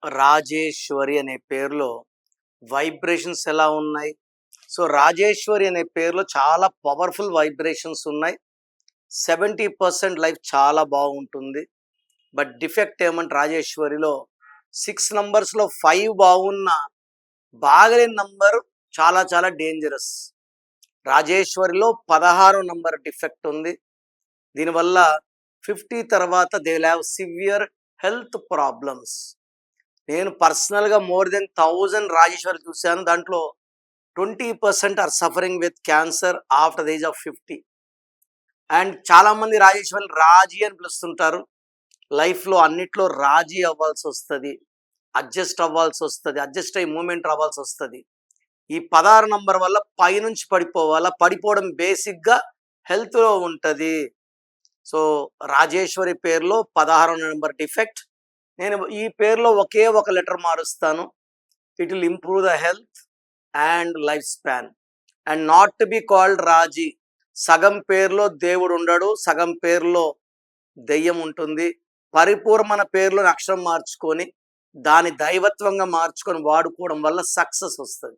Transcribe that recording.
రాజేశ్వరి అనే పేరులో వైబ్రేషన్స్ ఎలా ఉన్నాయి? సో, రాజేశ్వరి అనే పేరులో చాలా పవర్‌ఫుల్ వైబ్రేషన్స్ ఉన్నాయి. 70% లైఫ్ చాలా బాగుంటుంది. బట్ డిఫెక్ట్ ఏమంటే రాజేశ్వరిలో 6 నంబర్స్‌లో 5 బాగున్నా, బాగలేని నంబర్ చాలా చాలా డేంజరస్. రాజేశ్వరిలో 16 నంబర్ డిఫెక్ట్ ఉంది. దీనివల్ల 50 తర్వాత they will have severe health problems. నేను పర్సనల్‌గా మోర్ దెన్ 1000 రాజేశ్వరి చూశాను. దాంట్లో 20% are suffering with cancer after the age of 50. And చాలామంది రాజేశ్వరిని రాజీ అని పిలుస్తుంటారు. లైఫ్‌లో అన్నిట్లో రాజీ అవ్వాల్సొస్తది. అడ్జస్ట్ అవ్వాల్సొస్తది. అడ్జస్ట్ అయ్యి మూవ్‌మెంట్ రావాల్సొస్తది. ఈ 16 నంబర్ వల్ల పైనుంచి పడిపోవాలా, పడిపోవడం బేసిక్‌గా హెల్త్‌లో ఉంటది. సో, రాజేశ్వరి పేరులో 16 నంబర్ డిఫెక్ట్. నేను ఈ పేరులో ఒకే ఒక లెటర్ మారుస్తాను. It will improve the health and life span and not to be called Raji. సగం పేరులో దేవుడు ఉండడు, సగం పేరులో దెయ్యం ఉంటుంది. పరిపూర్ణమైన పేరులోని అక్షరం మార్చుకొని దాని దైవత్వంగా మార్చుకొని వాడుకోవడం వల్ల సక్సెస్ వస్తుంది.